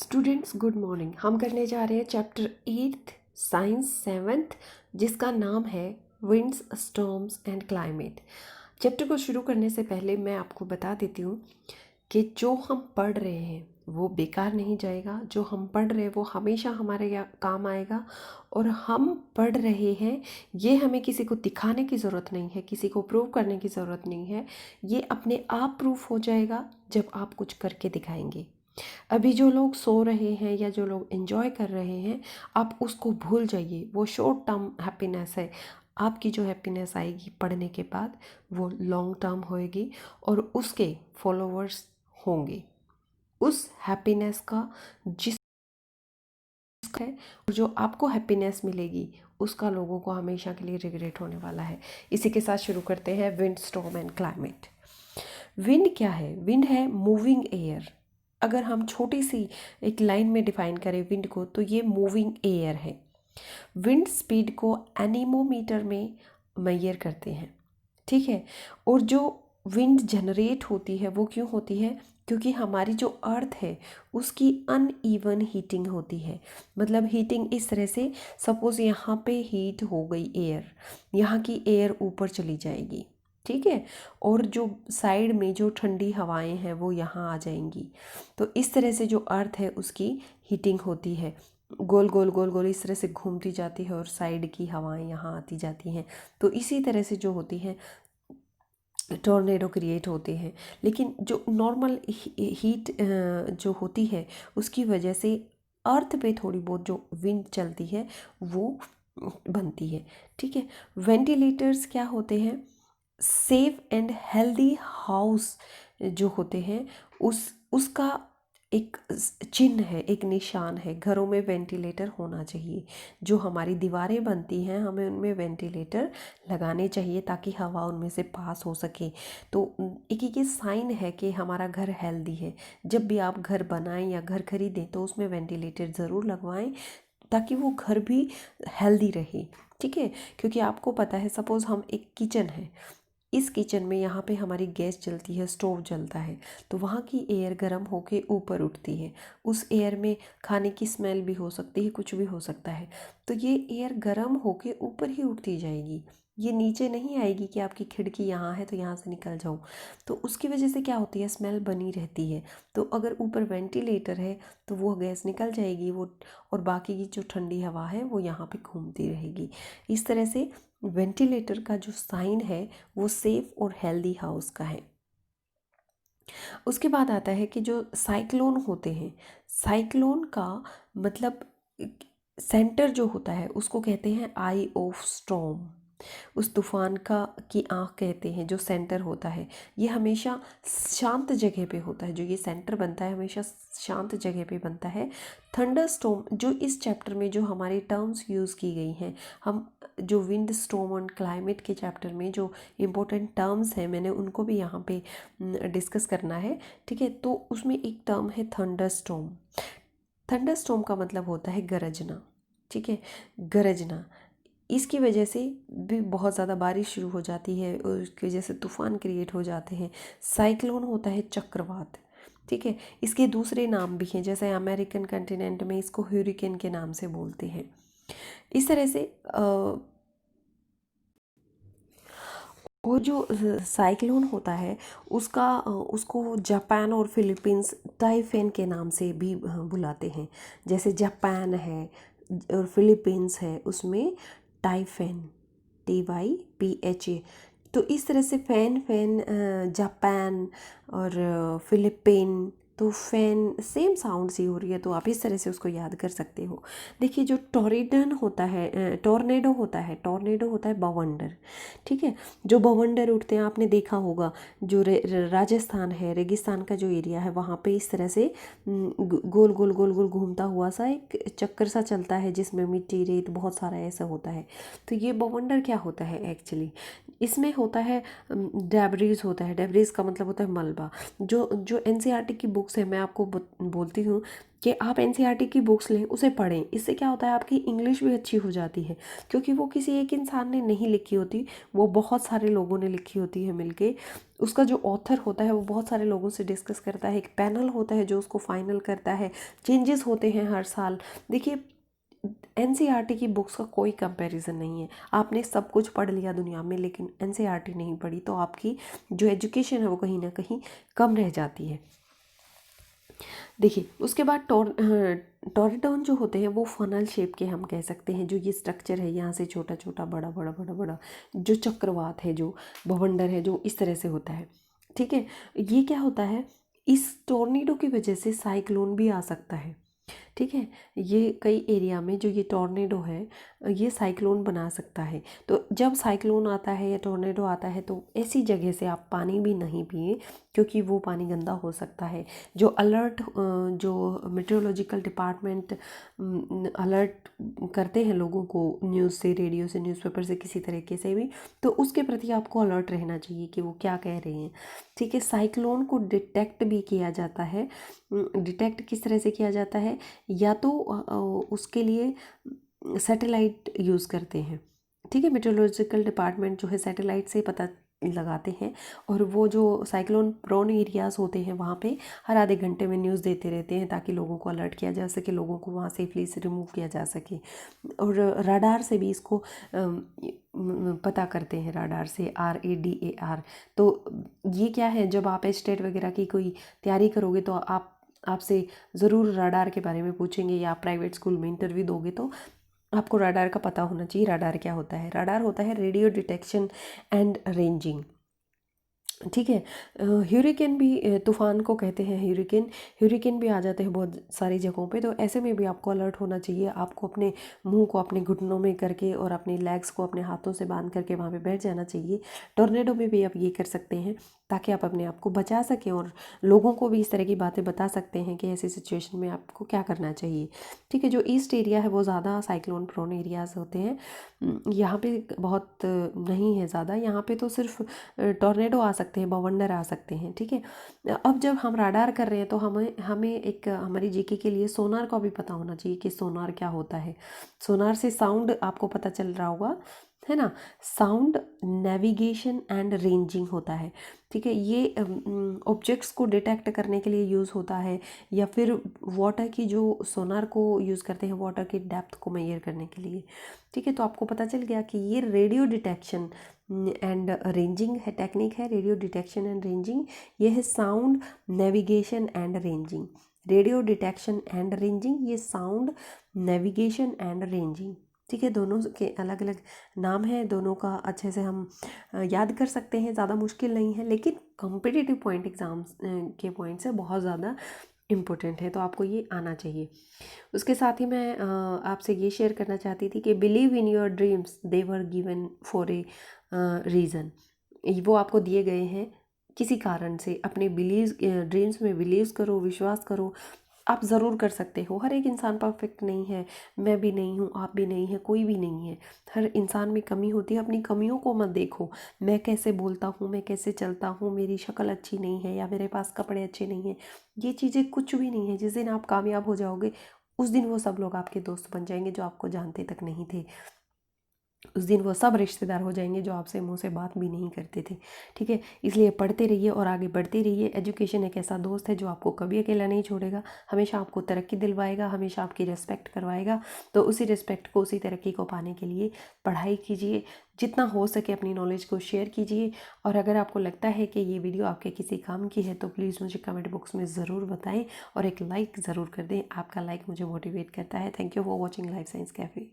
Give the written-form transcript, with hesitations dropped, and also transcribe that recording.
Students good morning. हम करने जा रहे हैं चैप्टर 8 साइंस 7th, जिसका नाम है winds storms and climate. Chapter को शुरू करने से पहले मैं आपको बता देती हूँ कि जो हम पढ़ रहे हैं वो बेकार नहीं जाएगा। जो हम पढ़ रहे हैं वो हमेशा हमारे काम आएगा। और हम पढ़ रहे हैं, ये हमें किसी को दिखाने की ज़रूरत नहीं है, किसी को प्रूव करने की ज़रूरत नहीं है। ये अपने आप प्रूफ हो जाएगा जब आप कुछ करके दिखाएंगे। अभी जो लोग सो रहे हैं या जो लोग एंजॉय कर रहे हैं, आप उसको भूल जाइए। वो शॉर्ट टर्म हैप्पीनेस है। आपकी जो हैप्पीनेस आएगी पढ़ने के बाद वो लॉन्ग टर्म होएगी और उसके फॉलोअर्स होंगे। उस हैप्पीनेस का जिस है और जो आपको हैप्पीनेस मिलेगी उसका लोगों को हमेशा के लिए रिग्रेट होने वाला है। इसी के साथ शुरू करते हैं wind storm and climate. Wind क्या है? विंड है मूविंग एयर। अगर हम छोटी सी एक लाइन में डिफाइन करें विंड को, तो ये मूविंग एयर है। विंड स्पीड को एनीमोमीटर में मेजर करते हैं, ठीक है। और जो विंड जनरेट होती है वो क्यों होती है? क्योंकि हमारी जो अर्थ है उसकी अनइवन हीटिंग होती है। मतलब हीटिंग इस तरह से, सपोज़ यहाँ पे हीट हो गई एयर, यहाँ की एयर ऊपर चली जाएगी, ठीक है। और जो साइड में जो ठंडी हवाएं हैं वो यहाँ आ जाएंगी। तो इस तरह से जो अर्थ है उसकी हीटिंग होती है। गोल गोल गोल गोल इस तरह से घूमती जाती है और साइड की हवाएं यहाँ आती जाती हैं। तो इसी तरह से जो होती है टॉर्नेडो क्रिएट होते हैं। लेकिन जो नॉर्मल हीट जो होती है उसकी वजह से अर्थ पे थोड़ी बहुत जो विंड चलती है वो बनती है, ठीक है। वेंटिलेटर्स क्या होते हैं? सेफ एंड हेल्दी हाउस जो होते हैं उसका एक चिन्ह है, एक निशान है। घरों में वेंटिलेटर होना चाहिए। जो हमारी दीवारें बनती हैं हमें उनमें वेंटिलेटर लगाने चाहिए ताकि हवा उनमें से पास हो सके। तो एक ये साइन है कि हमारा घर हेल्दी है। जब भी आप घर बनाएं या घर खरीदें तो उसमें वेंटिलेटर ज़रूर लगवाएं ताकि वो घर भी हेल्दी रहे, ठीक है। क्योंकि आपको पता है, सपोज़ हम एक किचन है, इस किचन में यहाँ पे हमारी गैस जलती है, स्टोव जलता है, तो वहाँ की एयर गर्म होके ऊपर उठती है। उस एयर में खाने की स्मेल भी हो सकती है, कुछ भी हो सकता है। तो ये एयर गर्म होके ऊपर ही उठती जाएगी, ये नीचे नहीं आएगी कि आपकी खिड़की यहाँ है तो यहाँ से निकल जाओ। तो उसकी वजह से क्या होती है, स्मेल बनी रहती है। तो अगर ऊपर वेंटिलेटर है तो वो गैस निकल जाएगी वो, और बाकी की जो ठंडी हवा है वो यहाँ पे घूमती रहेगी। इस तरह से वेंटिलेटर का जो साइन है वो सेफ और हेल्दी हाउस का है। उसके बाद आता है कि जो साइक्लोन होते हैं, साइक्लोन का मतलब सेंटर जो होता है उसको कहते हैं आई ऑफ स्टॉर्म। उस तूफान का की आँख कहते हैं। जो सेंटर होता है ये हमेशा शांत जगह पे होता है। जो ये सेंटर बनता है हमेशा शांत जगह पे बनता है। थंडर स्टॉर्म जो इस चैप्टर में जो हमारी टर्म्स यूज़ की गई हैं, हम जो विंड स्टॉर्म और क्लाइमेट के चैप्टर में जो इम्पोर्टेंट टर्म्स हैं मैंने उनको भी यहाँ पे डिस्कस करना है, ठीक है। तो उसमें एक टर्म है थंडर स्टॉर्म। थंडर स्टॉर्म का मतलब होता है गरजना, ठीक है, गरजना। इसकी वजह से भी बहुत ज़्यादा बारिश शुरू हो जाती है और उसकी वजह से तूफ़ान क्रिएट हो जाते हैं। साइक्लोन होता है चक्रवात, ठीक है। इसके दूसरे नाम भी हैं, जैसे अमेरिकन कंटिनेंट में इसको हूरिकेन के नाम से बोलते हैं। इस तरह से वो जो साइक्लोन होता है उसको जापान और फिलीपींस टाइफेन के नाम से भी बुलाते हैं। जैसे जापान है और फिलीपींस है, उसमें टाइफेन, TYPHA। तो इस तरह से फैन जापान और फिलिपिन, तो फैन सेम साउंड सी हो रही है, तो आप इस तरह से उसको याद कर सकते हो। देखिए जो टॉर्नेडो होता है, टॉर्नेडो होता है बवंडर, ठीक है। जो बवंडर उठते हैं आपने देखा होगा, जो राजस्थान है, रेगिस्तान का जो एरिया है वहाँ पे इस तरह से गोल गोल गोल गोल घूमता हुआ सा एक चक्कर सा चलता है जिसमें मिट्टी रेत बहुत सारा ऐसा होता है। तो ये बवंडर क्या होता है एक्चुअली, इसमें होता है डेब्रीज होता है। डेब्रीज का मतलब होता है मलबा। जो जो NCERT की बुक्स बुक्स हैं, मैं आपको बोलती हूँ कि आप एनसीईआरटी की बुक्स लें, उसे पढ़ें। इससे क्या होता है, आपकी इंग्लिश भी अच्छी हो जाती है, क्योंकि वो किसी एक इंसान ने नहीं लिखी होती, वो बहुत सारे लोगों ने लिखी होती है मिलके। उसका जो ऑथर होता है वो बहुत सारे लोगों से डिस्कस करता है, एक पैनल होता है जो उसको फाइनल करता है, चेंजेस होते हैं हर साल। देखिए, एनसीईआरटी की बुक्स का कोई कंपैरिजन नहीं है। आपने सब कुछ पढ़ लिया दुनिया में, लेकिन एनसीईआरटी नहीं पढ़ी तो आपकी जो एजुकेशन है वो कहीं ना कहीं कम रह जाती है। देखिए, उसके बाद टॉरिडोन जो होते हैं वो फनल शेप के हम कह सकते हैं। जो ये स्ट्रक्चर है, यहाँ से छोटा छोटा, बड़ा बड़ा, बड़ा बड़ा, जो चक्रवात है, जो बवंडर है, जो इस तरह से होता है। ठीक है, ये क्या होता है, इस टॉर्नेडो की वजह से साइक्लोन भी आ सकता है। ठीक है, ये कई एरिया में जो ये टॉर्नेडो है, ये साइक्लोन बना सकता है। तो जब साइक्लोन आता है या टॉर्नेडो आता है तो ऐसी जगह से आप पानी भी नहीं पिए, क्योंकि वो पानी गंदा हो सकता है। जो अलर्ट, जो मेट्रोलॉजिकल डिपार्टमेंट अलर्ट करते हैं लोगों को, न्यूज़ से, रेडियो से, न्यूज़पेपर से, किसी तरीके से भी, तो उसके प्रति आपको अलर्ट रहना चाहिए कि वो क्या कह रहे हैं। ठीक है, साइक्लोन को डिटेक्ट भी किया जाता है। डिटेक्ट किस तरह से किया जाता है, या तो उसके लिए सैटेलाइट यूज़ करते हैं। ठीक है, मेट्रोलॉजिकल डिपार्टमेंट जो है सैटेलाइट से पता लगाते हैं, और वो जो साइक्लोन प्रोन एरियाज़ होते हैं वहाँ पे हर आधे घंटे में न्यूज़ देते रहते हैं, ताकि लोगों को अलर्ट किया जा सके, लोगों को वहाँ सेफली से रिमूव किया जा सके। और राडार से भी इसको पता करते हैं, राडार से, RADAR। तो ये क्या है, जब आप स्टेट वगैरह की कोई तैयारी करोगे तो आपसे ज़रूर राडार के बारे में पूछेंगे, या आप प्राइवेट स्कूल में इंटरव्यू दोगे तो आपको राडार का पता होना चाहिए। राडार क्या होता है, राडार होता है रेडियो डिटेक्शन एंड रेंजिंग। ठीक है, ह्यूरिकेन भी, तूफ़ान को कहते हैं ह्यूरिकेन। ह्यूरिकेन भी आ जाते हैं बहुत सारी जगहों पे, तो ऐसे में भी आपको अलर्ट होना चाहिए। आपको अपने मुंह को अपने घुटनों में करके और अपने लेग्स को अपने हाथों से बांध करके वहाँ पे बैठ जाना चाहिए। टॉर्नेडो में भी आप ये कर सकते हैं, ताकि आप अपने आप को बचा सकें, और लोगों को भी इस तरह की बातें बता सकते हैं कि ऐसी सिचुएशन में आपको क्या करना चाहिए। ठीक है, जो ईस्ट एरिया है वो ज़्यादा साइक्लोन प्रोन एरियाज़ होते हैं। यहाँ पे बहुत नहीं है ज़्यादा, यहाँ पे तो सिर्फ टॉर्नेडो आ सकते हैं, बवंडर आ सकते हैं। ठीक है, अब जब हम राडार कर रहे हैं तो हमें हमें एक, हमारी जीके के लिए सोनार का भी पता होना चाहिए कि सोनार क्या होता है। सोनार से साउंड आपको पता चल रहा होगा, है ना। साउंड नेविगेशन एंड रेंजिंग होता है। ठीक है, ये ऑब्जेक्ट्स को डिटेक्ट करने के लिए यूज़ होता है, या फिर वाटर की, जो सोनार को यूज़ करते हैं वाटर की डेप्थ को मेजर करने के लिए। ठीक है, तो आपको पता चल गया कि ये रेडियो डिटेक्शन एंड रेंजिंग है, टेक्निक है रेडियो डिटेक्शन एंड रेंजिंग। ये है sound navigation and ranging. Radio detection and ranging, ये साउंड नेविगेशन एंड रेंजिंग। ठीक है, दोनों के अलग अलग नाम हैं, दोनों का अच्छे से हम याद कर सकते हैं, ज़्यादा मुश्किल नहीं है, लेकिन कॉम्पिटिटिव पॉइंट एग्ज़ाम्स के पॉइंट से बहुत ज़्यादा इम्पोर्टेंट है, तो आपको ये आना चाहिए। उसके साथ ही मैं आपसे ये शेयर करना चाहती थी कि believe in your dreams, they were given for a reason. वो आपको दिए गए हैं किसी कारण से। अपने बिलीव, ड्रीम्स में बिलीव करो, विश्वास करो, आप ज़रूर कर सकते हो। हर एक इंसान परफेक्ट नहीं है, मैं भी नहीं हूँ, आप भी नहीं है, कोई भी नहीं है। हर इंसान में कमी होती है, अपनी कमियों को मत देखो। मैं कैसे बोलता हूँ, मैं कैसे चलता हूँ, मेरी शक्ल अच्छी नहीं है, या मेरे पास कपड़े अच्छे नहीं हैं, ये चीज़ें कुछ भी नहीं है। जिस दिन आप कामयाब हो जाओगे, उस दिन वो सब लोग आपके दोस्त बन जाएंगे जो आपको जानते तक नहीं थे। उस दिन वो सब रिश्तेदार हो जाएंगे जो आपसे मुंह से बात भी नहीं करते थे। ठीक है, इसलिए पढ़ते रहिए और आगे बढ़ते रहिए। एजुकेशन एक ऐसा दोस्त है जो आपको कभी अकेला नहीं छोड़ेगा, हमेशा आपको तरक्की दिलवाएगा, हमेशा आपकी रिस्पेक्ट करवाएगा। तो उसी रिस्पेक्ट को, उसी तरक्की को पाने के लिए पढ़ाई कीजिए, जितना हो सके अपनी नॉलेज को शेयर कीजिए। और अगर आपको लगता है कि ये वीडियो आपके किसी काम की है तो प्लीज़ मुझे कमेंट बॉक्स में ज़रूर बताएं, और एक लाइक ज़रूर कर दें। आपका लाइक मुझे मोटिवेट करता है। Thank you for watching life science cafe.